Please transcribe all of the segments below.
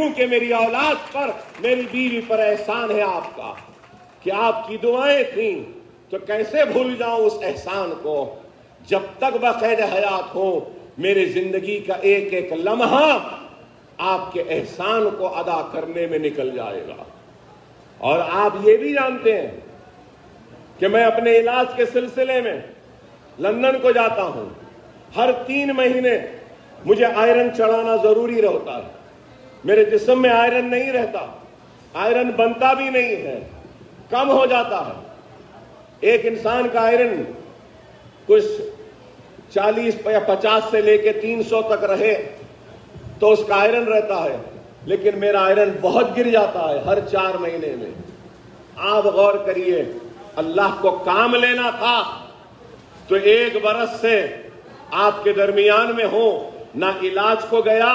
کیونکہ میری اولاد پر، میری بیوی پر احسان ہے آپ کا کہ آپ کی دعائیں تھیں، تو کیسے بھول جاؤں اس احسان کو؟ جب تک بقید حیات ہوں میری زندگی کا ایک ایک لمحہ آپ کے احسان کو ادا کرنے میں نکل جائے گا۔ اور آپ یہ بھی جانتے ہیں کہ میں اپنے علاج کے سلسلے میں لندن کو جاتا ہوں، ہر 3 مہینے مجھے آئرن چڑھانا ضروری ہوتا ہے۔ میرے جسم میں آئرن نہیں رہتا، آئرن بنتا بھی نہیں ہے، کم ہو جاتا ہے۔ ایک انسان کا آئرن کچھ 40 یا 50 سے لے کے 300 تک رہے تو اس کا آئرن رہتا ہے، لیکن میرا آئرن بہت گر جاتا ہے ہر 4 مہینے میں۔ آپ غور کریے، اللہ کو کام لینا تھا تو 1 برس سے آپ کے درمیان میں ہو، نہ علاج کو گیا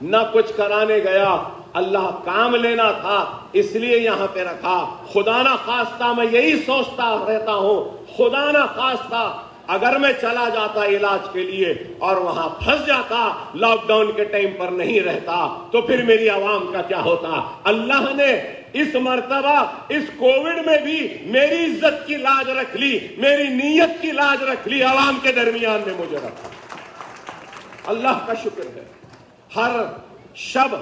نہ کچھ کرانے گیا، اللہ کام لینا تھا اس لیے یہاں پہ رکھا۔ خدا نہ خواستہ میں یہی سوچتا رہتا ہوں، خدا نہ خواستہ اگر میں چلا جاتا علاج کے لیے اور وہاں پھنس جاتا، لاک ڈاؤن کے ٹائم پر نہیں رہتا، تو پھر میری عوام کا کیا ہوتا؟ اللہ نے اس مرتبہ اس کووڈ میں بھی میری عزت کی لاج رکھ لی، میری نیت کی لاج رکھ لی، عوام کے درمیان میں مجھے رکھا۔ اللہ کا شکر ہے۔ ہر شب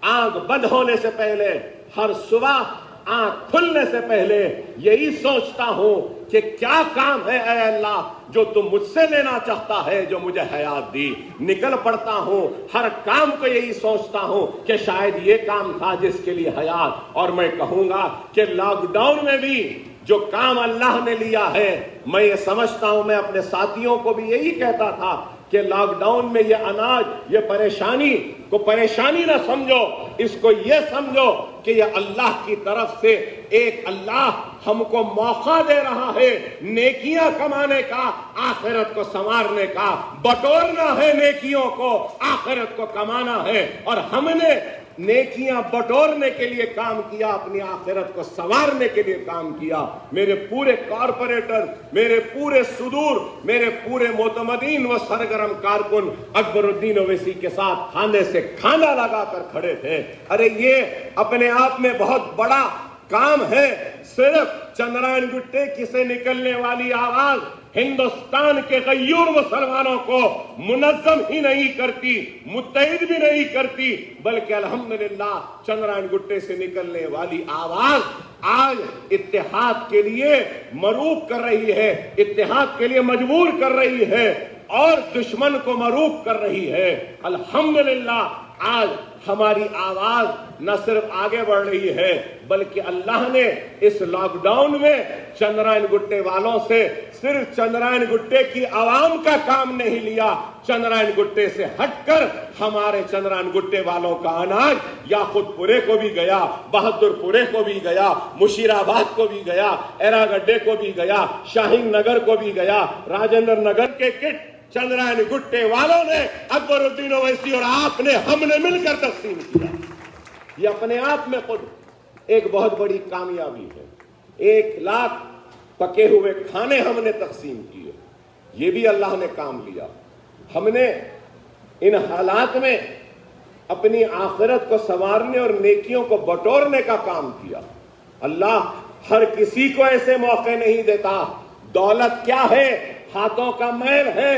آنکھ بند ہونے سے پہلے، ہر صبح آنکھ کھلنے سے پہلے یہی سوچتا ہوں کہ کیا کام ہے اے اللہ جو تم مجھ سے لینا چاہتا ہے، جو مجھے حیات دی۔ نکل پڑتا ہوں، ہر کام کو یہی سوچتا ہوں کہ شاید یہ کام تھا جس کے لیے حیات۔ اور میں کہوں گا کہ لاک ڈاؤن میں بھی جو کام اللہ نے لیا ہے، میں یہ سمجھتا ہوں، میں اپنے ساتھیوں کو بھی یہی کہتا تھا کہ لاک ڈاؤن میں یہ اناج، یہ پریشانی کو پریشانی نہ سمجھو، اس کو یہ سمجھو کہ یہ اللہ کی طرف سے ایک اللہ ہم کو موقع دے رہا ہے نیکیاں کمانے کا، آخرت کو سنوارنے کا۔ بٹورنا ہے نیکیوں کو، آخرت کو کمانا ہے، اور ہم نے نیکیاں بٹورنے کے لیے کام کیا، اپنی آخرت کو سنوارنے کے لیے کام کیا۔ میرے پورے کارپوریٹر، میرے پورے صدور، میرے پورے معتمدین و سرگرم کارکن اکبر الدین اویسی کے ساتھ کھانے سے کھانا لگا کر کھڑے تھے۔ ارے یہ اپنے آپ میں بہت بڑا کام ہے۔ صرف چندرائن گٹے کی سے نکلنے والی آواز ہندوستان کے غیور مسلمانوں کو منظم ہی نہیں کرتی، متحد بھی نہیں کرتی، بلکہ الحمدللہ چندرائن گٹے سے نکلنے والی آواز آج اتحاد کے لیے مروب کر رہی ہے، اتحاد کے لیے مجبور کر رہی ہے، اور دشمن کو مروب کر رہی ہے۔ الحمدللہ آج ہماری آواز نہ صرف آگے بڑھ رہی ہے، بلکہ اللہ نے اس لاک ڈاؤن میں چندرائن گٹے والوں سے صرف چندرائن گٹے کی عوام کا کام نہیں لیا، چندرائن گٹے سے ہٹ کر ہمارے چندرائن گٹے والوں کا اناج یاقوت پورے کو بھی گیا، بہادر پورے کو بھی گیا، مشیر آباد کو بھی گیا، ایرا گڈے کو بھی گیا، شاہین نگر کو بھی گیا، راجندر نگر کے کٹ چندرائن گٹے والوں نے، اکبر الدین اویسی اور آپ نے، ہم نے مل کر تقسیم کیا۔ یہ اپنے آپ میں خود ایک بہت بڑی کامیابی ہے۔ 1 لاکھ پکے ہوئے کھانے ہم نے تقسیم کیے، یہ بھی اللہ نے کام لیا۔ ہم نے ان حالات میں اپنی آخرت کو سنوارنے اور نیکیوں کو بٹورنے کا کام کیا۔ اللہ ہر کسی کو ایسے موقع نہیں دیتا۔ دولت کیا ہے؟ ہاتھوں کا میل ہے،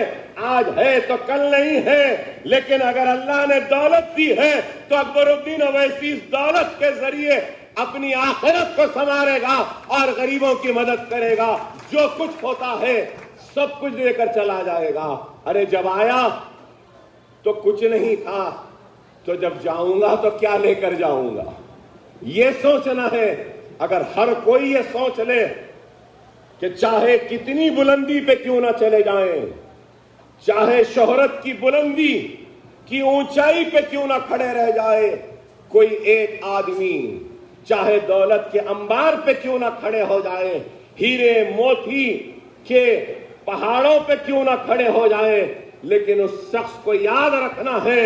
آج ہے تو کل نہیں ہے، لیکن اگر اللہ نے دولت دی ہے تو اکبر الدین اویسی اس دولت کے ذریعے اپنی آخرت کو سنوارے گا اور غریبوں کی مدد کرے گا۔ جو کچھ ہوتا ہے سب کچھ لے کر چلا جائے گا۔ ارے جب آیا تو کچھ نہیں تھا، تو جب جاؤں گا تو کیا لے کر جاؤں گا؟ یہ سوچنا ہے۔ اگر ہر کوئی یہ سوچ لے کہ چاہے کتنی بلندی پہ کیوں نہ چلے جائیں، چاہے شہرت کی بلندی کی اونچائی پہ کیوں نہ کھڑے رہ جائے، کوئی ایک آدمی چاہے دولت کے انبار پہ کیوں نہ کھڑے ہو جائے، ہیرے موتی کے پہاڑوں پہ کیوں نہ کھڑے ہو جائے، لیکن اس شخص کو یاد رکھنا ہے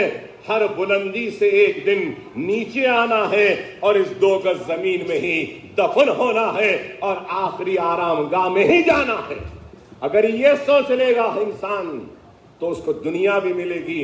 ہر بلندی سے ایک دن نیچے آنا ہے، اور اس 2 گز زمین میں ہی دفن ہونا ہے، اور آخری آرام گاہ میں ہی جانا ہے۔ اگر یہ سوچ لے گا انسان تو اس کو دنیا بھی ملے گی،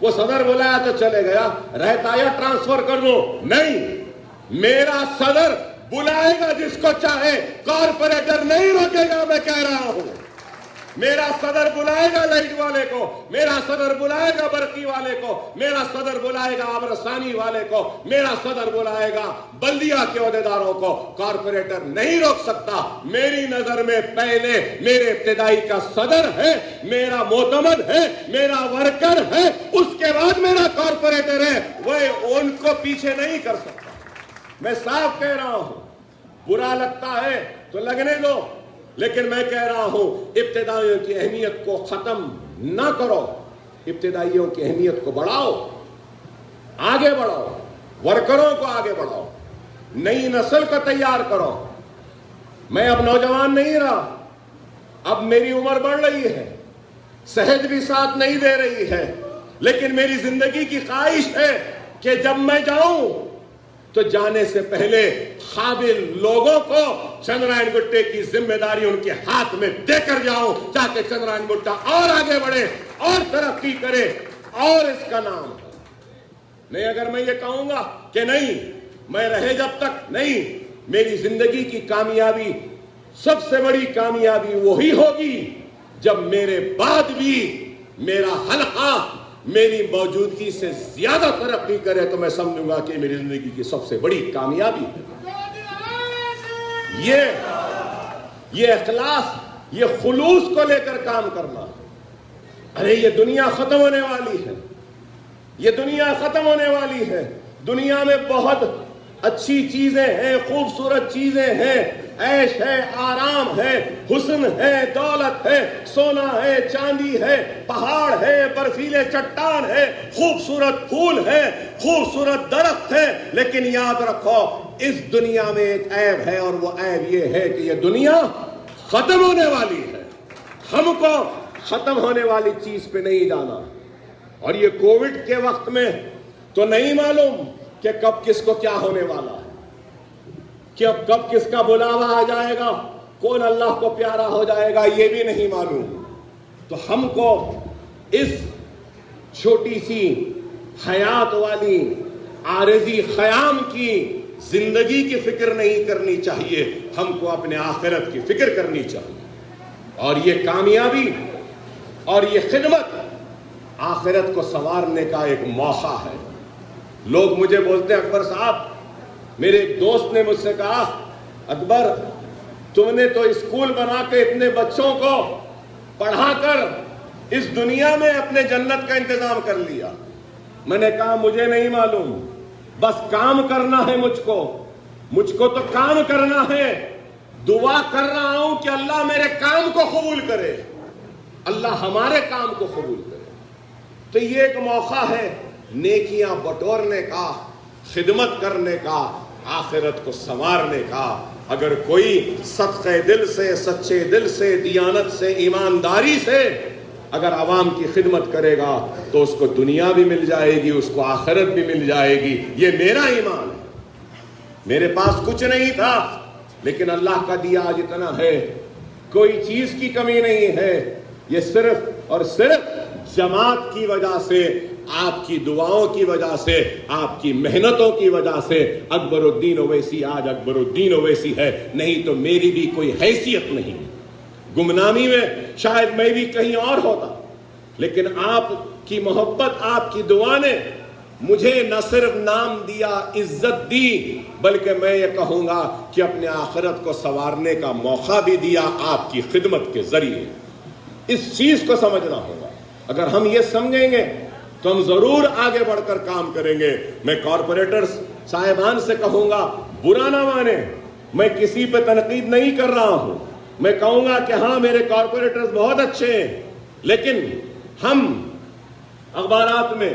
وہ صدر بلایا تو چلے گیا، رہتا یا ٹرانسفر کر دو؟ نہیں، میرا صدر بلائے گا جس کو چاہے، کارپوریٹر نہیں روکے گا، میں کہہ رہا ہوں۔ میرا صدر بلائے گا لائٹ والے کو، میرا صدر بلائے گا برقی والے کو، میرا صدر بلائے گا آبرسانی والے کو، میرا صدر بلائے گا بلدیہ کے عہدیداروں کو، کارپوریٹر نہیں روک سکتا۔ میری نظر میں پہلے میرے ابتدائی کا صدر ہے، میرا معتمد ہے، میرا ورکر ہے، اس کے بعد میرا کارپوریٹر ہے، وہ ان کو پیچھے نہیں کر سکتا۔ میں صاف کہہ رہا ہوں، برا لگتا ہے تو لگنے دو، لیکن میں کہہ رہا ہوں ابتدائیوں کی اہمیت کو ختم نہ کرو، ابتدائیوں کی اہمیت کو بڑھاؤ، آگے بڑھاؤ، ورکروں کو آگے بڑھاؤ، نئی نسل کو تیار کرو۔ میں اب نوجوان نہیں رہا، اب میری عمر بڑھ رہی ہے، صحت بھی ساتھ نہیں دے رہی ہے، لیکن میری زندگی کی خواہش ہے کہ جب میں جاؤں تو جانے سے پہلے قابل لوگوں کو چندرائن گٹے کی ذمہ داری ان کے ہاتھ میں دے کر جاؤں، تاکہ چندرائن گٹا اور آگے بڑھے اور ترقی کرے اور اس کا نام ہو۔ نہیں، اگر میں یہ کہوں گا کہ نہیں میں رہے جب تک، نہیں، میری زندگی کی کامیابی، سب سے بڑی کامیابی وہی ہوگی جب میرے بعد بھی میرا حلقہ میری موجودگی سے زیادہ ترقی کرے، تو میں سمجھوں گا کہ میری زندگی کی سب سے بڑی کامیابی ہے۔ یہ اخلاص، یہ خلوص کو لے کر کام کرنا۔ ارے یہ دنیا ختم ہونے والی ہے، یہ دنیا ختم ہونے والی ہے، دنیا میں بہت اچھی چیزیں ہیں، خوبصورت چیزیں ہیں، عیش ہے، آرام ہے، حسن ہے، دولت ہے، سونا ہے، چاندی ہے، پہاڑ ہے، برفیلے چٹان ہے، خوبصورت پھول ہے، خوبصورت درخت ہے، لیکن یاد رکھو اس دنیا میں ایک عیب ہے، اور وہ عیب یہ ہے کہ یہ دنیا ختم ہونے والی ہے۔ ہم کو ختم ہونے والی چیز پہ نہیں جانا، اور یہ کووڈ کے وقت میں تو نہیں معلوم کہ کب کس کو کیا ہونے والا ہے، کہ اب کب کس کا بلاوا آ جائے گا، کون اللہ کو پیارا ہو جائے گا، یہ بھی نہیں معلوم۔ تو ہم کو اس چھوٹی سی حیات والی عارضی خیام کی زندگی کی فکر نہیں کرنی چاہیے، ہم کو اپنے آخرت کی فکر کرنی چاہیے۔ اور یہ کامیابی اور یہ خدمت آخرت کو سنوارنے کا ایک موقع ہے۔ لوگ مجھے بولتے ہیں اکبر صاحب، میرے ایک دوست نے مجھ سے کہا اکبر تم نے تو اسکول بنا کے اتنے بچوں کو پڑھا کر اس دنیا میں اپنے جنت کا انتظام کر لیا۔ میں نے کہا مجھے نہیں معلوم، بس کام کرنا ہے مجھ کو تو کام کرنا ہے، دعا کر رہا ہوں کہ اللہ میرے کام کو قبول کرے، اللہ ہمارے کام کو قبول کرے۔ تو یہ ایک موقع ہے نیکیاں بٹورنے کا، خدمت کرنے کا، آخرت کو سنوارنے کا۔ اگر کوئی صدقے دل سے، سچے دل سے، دیانت سے، ایمانداری سے اگر عوام کی خدمت کرے گا تو اس کو دنیا بھی مل جائے گی، اس کو آخرت بھی مل جائے گی۔ یہ میرا ایمان ہے۔ میرے پاس کچھ نہیں تھا، لیکن اللہ کا دیا آج اتنا ہے، کوئی چیز کی کمی نہیں ہے۔ یہ صرف اور صرف جماعت کی وجہ سے، آپ کی دعاؤں کی وجہ سے، آپ کی محنتوں کی وجہ سے اکبر الدین اویسی آج اکبر الدین اویسی ہے، نہیں تو میری بھی کوئی حیثیت نہیں۔ گمنامی میں شاید میں بھی کہیں اور ہوتا، لیکن آپ کی محبت، آپ کی دعا نے مجھے نہ صرف نام دیا، عزت دی، بلکہ میں یہ کہوں گا کہ اپنے آخرت کو سنوارنے کا موقع بھی دیا آپ کی خدمت کے ذریعے۔ اس چیز کو سمجھنا ہوگا۔ اگر ہم یہ سمجھیں گے تو ہم ضرور آگے بڑھ کر کام کریں گے۔ میں کارپوریٹرز صاحبان سے کہوں گا برا نہ مانیں، میں کسی پہ تنقید نہیں کر رہا ہوں، میں کہوں گا کہ ہاں میرے کارپوریٹرز بہت اچھے ہیں، لیکن ہم اخبارات میں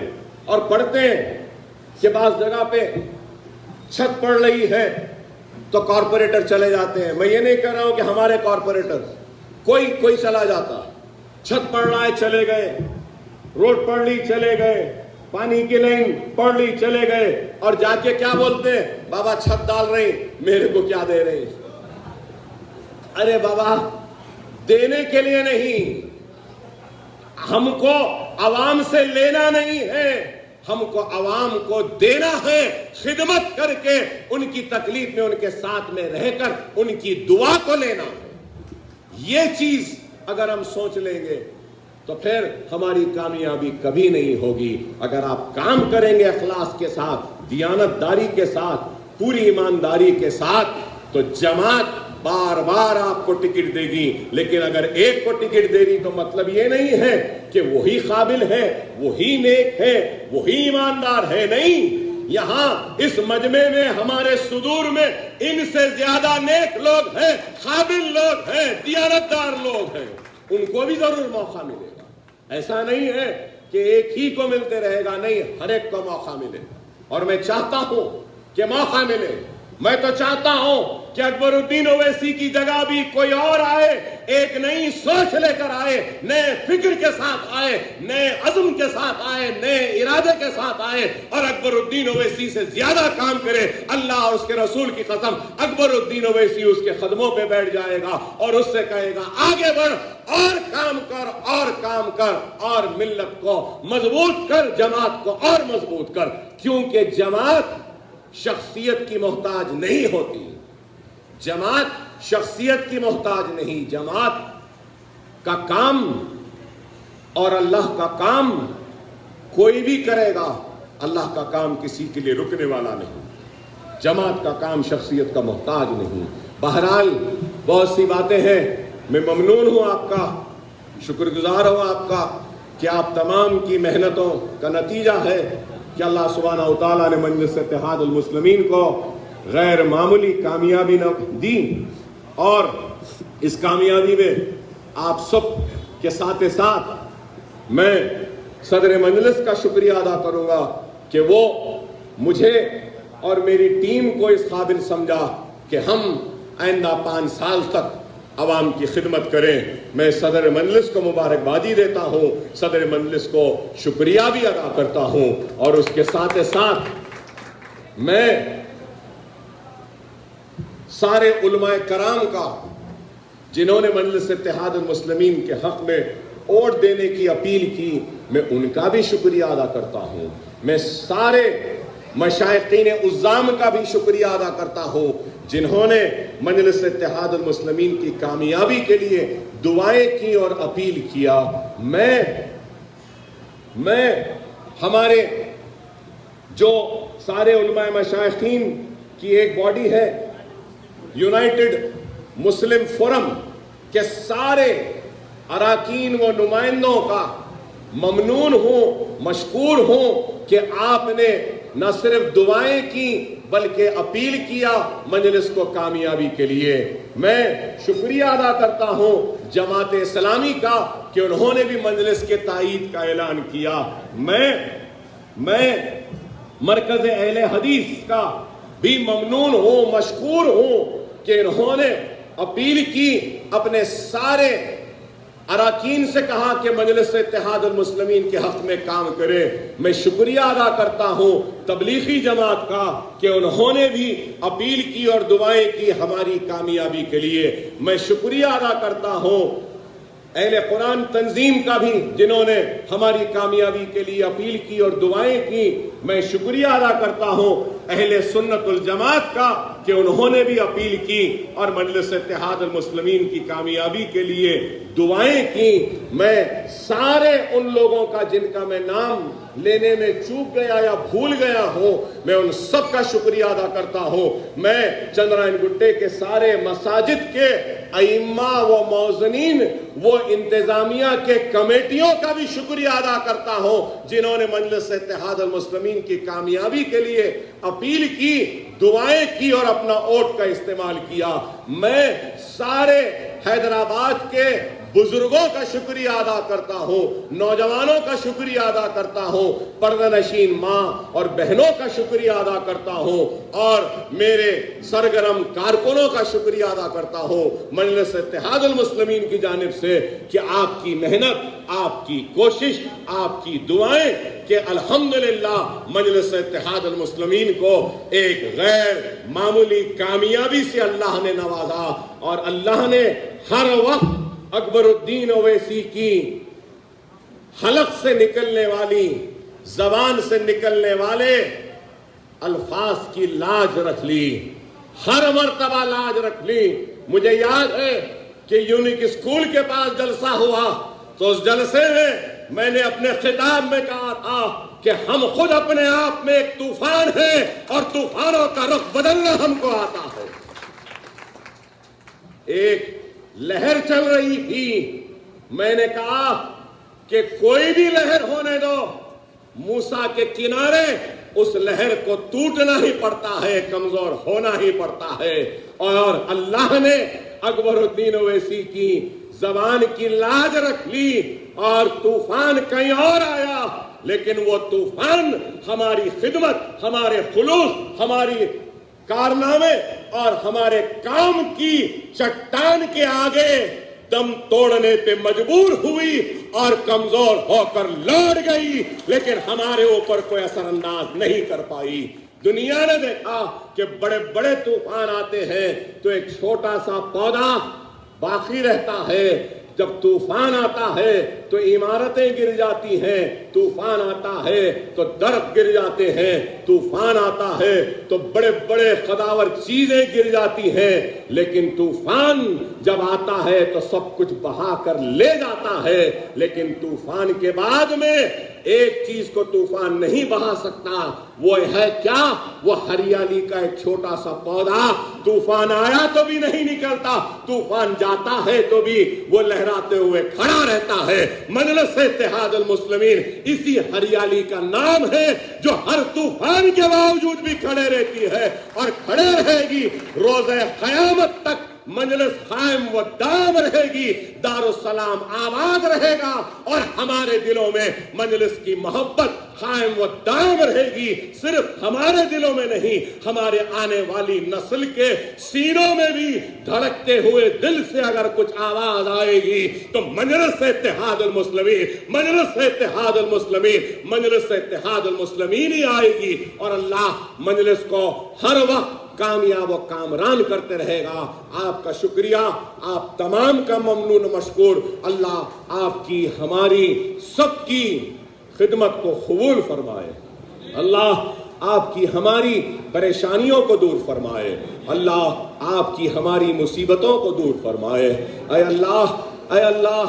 اور پڑھتے ہیں کہ بعض جگہ پہ چھت پڑ رہی ہے تو کارپوریٹر چلے جاتے ہیں۔ میں یہ نہیں کہہ رہا ہوں کہ ہمارے کارپوریٹر کوئی چلا جاتا، چھت پڑ رہا ہے چلے گئے، روڈ پڑ لی چلے گئے، پانی کی لائن پڑ لی چلے گئے، اور جا کے کیا بولتے ہیں، بابا چھت ڈال رہے میرے کو کیا دے رہے؟ ارے بابا دینے کے لیے نہیں، ہم کو عوام سے لینا نہیں ہے، ہم کو عوام کو دینا ہے، خدمت کر کے ان کی تکلیف میں ان کے ساتھ میں رہ کر ان کی دعا کو لینا ہے۔ یہ چیز اگر ہم سوچ لیں گے تو پھر ہماری کامیابی کبھی نہیں ہوگی۔ اگر آپ کام کریں گے اخلاص کے ساتھ، دیانت داری کے ساتھ، پوری ایمانداری کے ساتھ، تو جماعت بار بار آپ کو ٹکٹ دے گی۔ لیکن اگر ایک کو ٹکٹ دے رہی تو مطلب یہ نہیں ہے کہ وہی قابل ہے، وہی نیک ہے، وہی ایماندار ہے، نہیں۔ یہاں اس مجمع میں، ہمارے صدور میں ان سے زیادہ نیک لوگ ہیں، قابل لوگ ہیں، دیانتدار لوگ ہیں، ان کو بھی ضرور موقع ملے گا۔ ایسا نہیں ہے کہ ایک ہی کو ملتے رہے گا، نہیں، ہر ایک کو موقع ملے گا۔ اور میں چاہتا ہوں کہ موقع ملے، میں تو چاہتا ہوں کہ اکبر الدین اویسی کی جگہ بھی کوئی اور آئے، ایک نئی سوچ لے کر آئے، نئے فکر کے ساتھ آئے، نئے عزم کے ساتھ آئے، نئے ارادے کے ساتھ آئے، اور اکبر الدین اویسی سے زیادہ کام کرے۔ اللہ اور اس کے رسول کی قسم، اکبر الدین اویسی اس کے قدموں پہ بیٹھ جائے گا اور اس سے کہے گا آگے بڑھ اور کام کر، اور کام کر، اور ملت کو مضبوط کر، جماعت کو اور مضبوط کر۔ کیونکہ جماعت شخصیت کی محتاج نہیں ہوتی، جماعت شخصیت کی محتاج نہیں، جماعت کا کام اور اللہ کا کام کوئی بھی کرے گا، اللہ کا کام کسی کے لیے رکنے والا نہیں، جماعت کا کام شخصیت کا محتاج نہیں۔ بہرحال بہت سی باتیں ہیں، میں ممنون ہوں آپ کا، شکر گزار ہوں آپ کا کہ آپ تمام کی محنتوں کا نتیجہ ہے کہ اللہ سبحانہ و تعالیٰ نے مجلس اتحاد المسلمین کو غیر معمولی کامیابی دی، اور اس کامیابی میں آپ سب کے ساتھ ساتھ میں صدر مجلس کا شکریہ ادا کروں گا کہ وہ مجھے اور میری ٹیم کو اس قابل سمجھا کہ ہم آئندہ 5 سال تک عوام کی خدمت کریں۔ میں صدر مجلس کو مبارکبادی دیتا ہوں، صدر مجلس کو شکریہ بھی ادا کرتا ہوں، اور اس کے ساتھ ساتھ میں سارے علماء کرام کا جنہوں نے مجلس اتحاد المسلمین کے حق میں ووٹ دینے کی اپیل کی، میں ان کا بھی شکریہ ادا کرتا ہوں۔ میں سارے مشائقین عظام کا بھی شکریہ ادا کرتا ہوں جنہوں نے مجلس اتحاد المسلمین کی کامیابی کے لیے دعائیں کی اور اپیل کیا۔ میں ہمارے جو سارے علماء مشائقین کی ایک باڈی ہے، یونائٹڈ مسلم فورم کے سارے اراکین و نمائندوں کا ممنون ہوں، مشکور ہوں کہ آپ نے نہ صرف دعائیں کی بلکہ اپیل کیا مجلس کو کامیابی کے لیے۔ میں شکریہ ادا کرتا ہوں جماعت اسلامی کا کہ انہوں نے بھی مجلس کے تائید کا اعلان کیا۔ میں مرکز اہل حدیث کا بھی ممنون ہوں، مشکور ہوں کہ انہوں نے اپیل کی، اپنے سارے اراکین سے کہا کہ مجلس اتحاد المسلمین کے حق میں کام کرے۔ میں شکریہ ادا کرتا ہوں تبلیغی جماعت کا کہ انہوں نے بھی اپیل کی اور دعائیں کی ہماری کامیابی کے لیے۔ میں شکریہ ادا کرتا ہوں اہل قرآن تنظیم کا بھی جنہوں نے ہماری کامیابی کے لیے اپیل کی اور دعائیں کی۔ میں شکریہ ادا کرتا ہوں اہل سنت الجماعت کا کہ انہوں نے بھی اپیل کی اور مجلس اتحاد المسلمین کی کامیابی کے لیے دعائیں کی۔ میں سارے ان لوگوں کا جن کا میں نام لینے میں چوک گیا یا بھول گیا ہوں، میں ان سب کا شکریہ ادا کرتا ہوں۔ میں چندرائن گٹے کے سارے مساجد کے ائمہ و موذنین، وہ انتظامیہ کے کمیٹیوں کا بھی شکریہ ادا کرتا ہوں جنہوں نے مجلس اتحاد المسلمین کی کامیابی کے لیے اپیل کی، دعائیں کی اور اپنا ووٹ کا استعمال کیا۔ میں سارے حیدرآباد کے بزرگوں کا شکریہ ادا کرتا ہوں، نوجوانوں کا شکریہ ادا کرتا ہوں، پردہ نشین ماں اور بہنوں کا شکریہ ادا کرتا ہوں، اور میرے سرگرم کارکنوں کا شکریہ ادا کرتا ہوں مجلس اتحاد المسلمین کی جانب سے کہ آپ کی محنت، آپ کی کوشش، آپ کی دعائیں کہ الحمدللہ مجلس اتحاد المسلمین کو ایک غیر معمولی کامیابی سے اللہ نے نوازا، اور اللہ نے ہر وقت اکبر الدین اویسی کی حلق سے نکلنے والی، زبان سے نکلنے والے الفاظ کی لاج رکھ لی، ہر مرتبہ لاج رکھ لی۔ مجھے یاد ہے کہ یونیک اسکول کے پاس جلسہ ہوا تو اس جلسے میں نے اپنے خطاب میں کہا تھا کہ ہم خود اپنے آپ میں ایک طوفان ہیں اور طوفانوں کا رخ بدلنا ہم کو آتا ہے۔ ایک لہر چل رہی تھی، میں نے کہا کہ کوئی بھی لہر ہونے دو، موسیٰ کے کنارے اس لہر کو ٹوٹنا ہی پڑتا ہے، کمزور ہونا ہی پڑتا ہے۔ اور اللہ نے اکبر الدین اویسی کی زبان کی لاج رکھ لی اور طوفان کہیں اور آیا، لیکن وہ طوفان ہماری خدمت، ہمارے خلوص، ہماری کارنامے اور ہمارے کام کی چٹان کے آگے دم توڑنے پہ مجبور ہوئی اور کمزور ہو کر لوٹ گئی، لیکن ہمارے اوپر کوئی اثر انداز نہیں کر پائی۔ دنیا نے دیکھا کہ بڑے بڑے طوفان آتے ہیں تو ایک چھوٹا سا پودا باقی رہتا ہے، جب طوفان آتا ہے تو عمارتیں گر جاتی ہیں، طوفان آتا ہے تو درخت گر جاتے ہیں، طوفان آتا ہے تو بڑے بڑے قداور چیزیں گر جاتی ہیں، لیکن طوفان جب آتا ہے تو سب کچھ بہا کر لے جاتا ہے۔ لیکن طوفان کے بعد میں ایک چیز کو طوفان نہیں بہا سکتا، وہ ہے کیا؟ وہ ہریالی کا ایک چھوٹا سا پودا، طوفان آیا تو بھی نہیں نکلتا، طوفان جاتا ہے تو بھی وہ لہراتے ہوئے کھڑا رہتا ہے۔ مجلس اتحاد المسلمین اسی ہریالی کا نام ہے جو ہر طوفان کے باوجود بھی کھڑے رہتی ہے اور کھڑے رہے گی روز قیامت تک۔ مجلس قائم و دام رہے گی، دارالسلام آباد رہے گا، اور ہمارے دلوں میں مجلس کی محبت قائم و دام رہے گی۔ صرف ہمارے دلوں میں نہیں، ہمارے آنے والی نسل کے سینوں میں بھی دھڑکتے ہوئے دل سے اگر کچھ آواز آئے گی تو مجلس اتحاد المسلمین، مجلس اتحاد المسلمین، مجلس اتحاد المسلمین ہی آئے گی، اور اللہ مجلس کو ہر وقت کامیاب و کامران کرتے رہے گا۔ آپ کا شکریہ، آپ تمام کا ممنون مشکور۔ اللہ آپ کی، ہماری سب کی خدمت کو قبول فرمائے، اللہ آپ کی ہماری پریشانیوں کو دور فرمائے، اللہ آپ کی ہماری مصیبتوں کو دور فرمائے۔ اے اللہ، اے اللہ،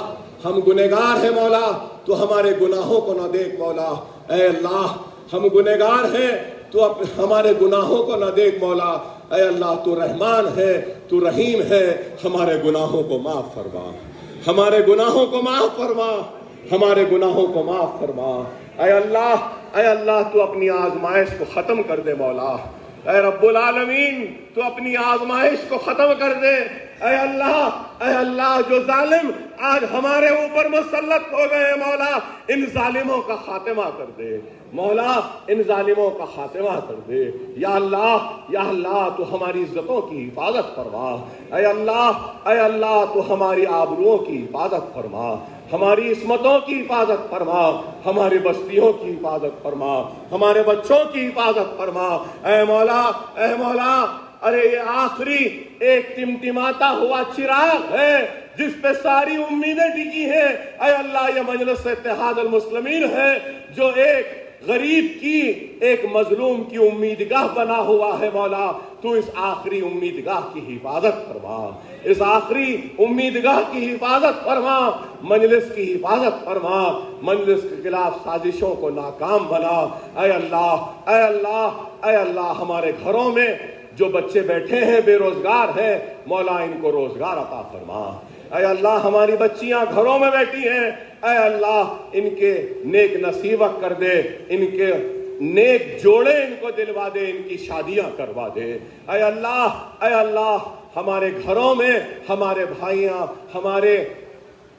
ہم گنہگار ہیں مولا، تو ہمارے گناہوں کو نہ دیکھ مولا۔ اے اللہ، ہم گنہگار ہیں، تو ہمارے گناہوں کو نہ دیکھ مولا۔ اے اللہ، تو رحمان ہے، تو رحیم ہے، ہمارے گناہوں کو معاف فرما، ہمارے گناہوں کو معاف فرما، ہمارے گناہوں کو معاف فرما۔ اے اللہ، اے اللہ، تو اپنی آزمائش کو ختم کر دے مولا۔ اے رب العالمین، تو اپنی آزمائش کو ختم کر دے۔ اے اللہ، جو ظالم آج ہمارے اوپر مسلط ہو گئے مولا، ان ظالموں کا خاتمہ کر دے مولا، ان ظالموں کا خاتمہ کر دے۔ یا اللہ، یا اللہ، تو ہماری عزتوں کی حفاظت فرما۔ اے اللہ، تو ہماری آبروؤں کی حفاظت فرما، ہماری عصمتوں کی حفاظت فرما، ہماری بستیوں کی حفاظت فرما، ہمارے بچوں کی حفاظت فرما۔ اے مولا، ارے یہ آخری ایک ٹمٹماتا ہوا چراغ ہے جس پہ ساری امیدیں ٹکی ہیں۔ اے اللہ، یہ مجلس اتحاد المسلمین ہے جو ایک غریب کی، ایک مظلوم کی امیدگاہ بنا ہوا ہے مولا، تو اس آخری امیدگاہ کی حفاظت فرما، اس آخری امیدگاہ کی حفاظت فرما، مجلس کی حفاظت فرما، مجلس کے خلاف سازشوں کو ناکام بنا۔ اے اللہ، اے اللہ، اے اللہ، ہمارے گھروں میں جو بچے بیٹھے ہیں بے روزگار ہیں مولا، ان کو روزگار عطا فرما۔ اے اللہ، ہماری بچیاں گھروں میں بیٹھی ہیں، اے اللہ ان کے نیک نصیبت کر دے، ان کے نیک جوڑے ان کو دلوا دے، ان کی شادیاں کروا دے۔ اے اللہ، ہمارے گھروں میں ہمارے بھائیاں، ہمارے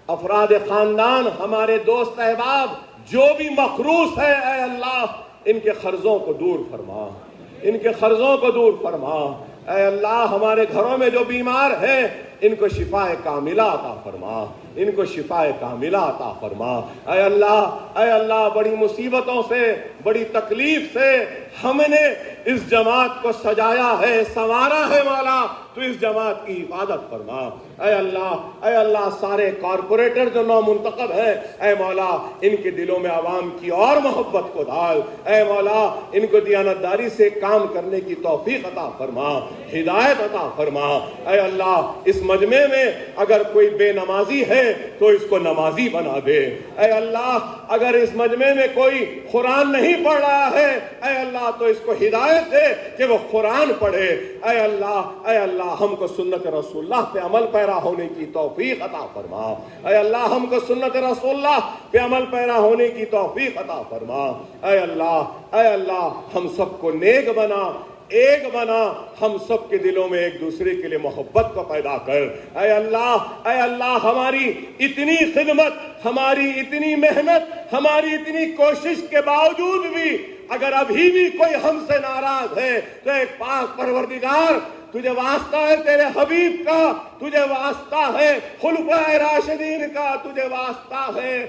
افراد خاندان، ہمارے دوست احباب جو بھی مقروض ہے، اے اللہ ان کے قرضوں کو دور فرما، ان کے قرضوں کو دور فرما۔ اے اللہ، ہمارے گھروں میں جو بیمار ہیں ان کو شفاء کاملہ عطا فرما، ان کو شفاء کاملہ عطا فرما۔ اے اللہ، بڑی مصیبتوں سے، بڑی تکلیف سے ہم نے اس جماعت کو سجایا ہے، سنوارا ہے مولا، تو اس جماعت کی حفاظت فرما۔ اے اللہ سارے کارپوریٹر جو نو منتخب ہیں، اے مولا ان کے دلوں میں عوام کی اور محبت کو ڈال۔ اے مولا ان کو دیانتداری سے کام کرنے کی توفیق عطا فرما، ہدایت عطا فرما۔ اے اللہ اس مجمع میں اگر کوئی بے نمازی ہے تو اس کو نمازی بنا دے۔ اے اللہ اگر اس مجمع میں کوئی قرآن نہیں پڑھ رہا ہے، اے اللہ تو اس کو ہدایت دے کہ وہ قرآن پڑھے۔ اے اللہ ہم کو سنت رسول اللہ پہ عمل پیرا ہونے کی توفیق عطا فرما۔ اے اللہ ہم کو سنت رسول اللہ پہ عمل پیرا ہونے کی توفیق عطا فرما۔ اے اللہ ہم سب کو نیک بنا، ایک بنا، ہم سب کے دلوں میں ایک دوسرے کے لیے محبت کو پیدا کر۔ اے اللہ ہماری اتنی خدمت، ہماری اتنی محنت، ہماری اتنی کوشش کے باوجود بھی اگر ابھی بھی کوئی ہم سے ناراض ہے تو ایک پاک پروردگار تجھے واسطہ ہے تیرے حبیب کا، تجھے واسطہ ہے خلفائے راشدین کا، تجھے واسطہ ہے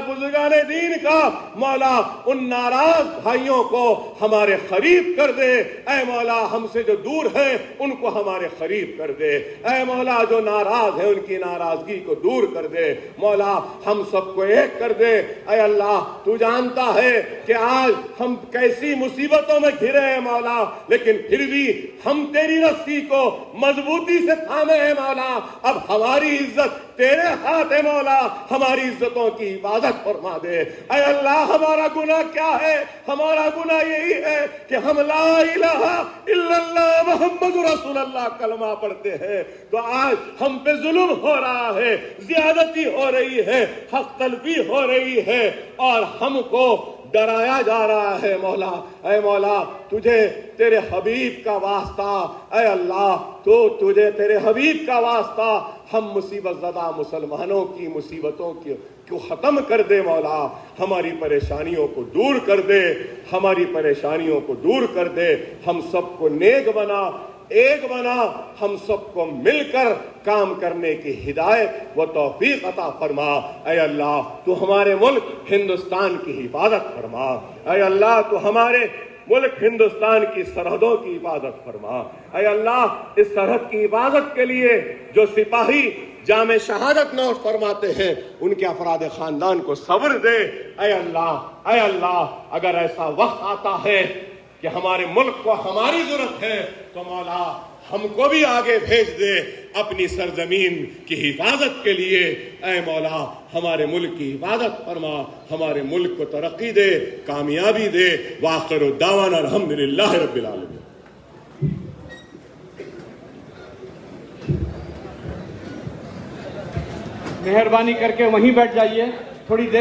بزرگان دین کا، مولا ان ناراض بھائیوں کو ہمارے قریب کر دے۔ اے مولا ہم سے جو دور ہیں ان کو ہمارے قریب کر دے۔ اے مولا جو ناراض ہیں ان کی ناراضگی کو دور کر دے۔ مولا ہم سب کو ایک کر دے۔ اے اللہ تو جانتا ہے کہ آج ہم کیسی مصیبتوں میں گھرے ہیں مولا، لیکن پھر بھی ہم تیری رسی کو مضبوطی سے تھامے ہیں مولا۔ اب ہماری عزت تیرے ہاتھ ہے مولا، ہماری عزتوں کی حفاظت فرما دے۔ اے اللہ ہمارا گناہ کیا ہے؟ ہمارا گناہ یہی ہے کہ ہم لا الہ الا اللہ محمد رسول اللہ کلمہ پڑھتے ہیں تو آج ہم پہ ظلم ہو رہا ہے، زیادتی ہو رہی ہے، حق تلفی ہو رہی ہے اور ہم کو ڈرایا جا رہا ہے مولا۔ اے مولا تجھے تیرے حبیب کا واسطہ، اے اللہ تجھے تیرے حبیب کا واسطہ ہم مصیبت زدہ مسلمانوں کی مصیبتوں کو ختم کر دے مولا، ہماری پریشانیوں کو دور کر دے، ہماری پریشانیوں کو دور کر دے، ہم سب کو نیک بنا، ایک بنا، ہم سب کو مل کر کام کرنے کی ہدایت و توفیق عطا فرما۔ اے اللہ تو ہمارے ملک ہندوستان کی حفاظت فرما۔ اے اللہ تو ہمارے ملک ہندوستان کی سرحدوں کی حفاظت فرما۔ اے اللہ اس سرحد کی حفاظت کے لیے جو سپاہی جام شہادت نوش فرماتے ہیں ان کے افراد خاندان کو صبر دے۔ اے اللہ اگر ایسا وقت آتا ہے کہ ہمارے ملک کو ہماری ضرورت ہے تو مولا ہم کو بھی آگے بھیج دے اپنی سرزمین کی حفاظت کے لیے۔ اے مولا ہمارے ملک کی حفاظت فرما، ہمارے ملک کو ترقی دے، کامیابی دے۔ وآخر دعوانا الحمدللہ رب العالمین۔ مہربانی کر کے وہیں بیٹھ جائیے تھوڑی دیر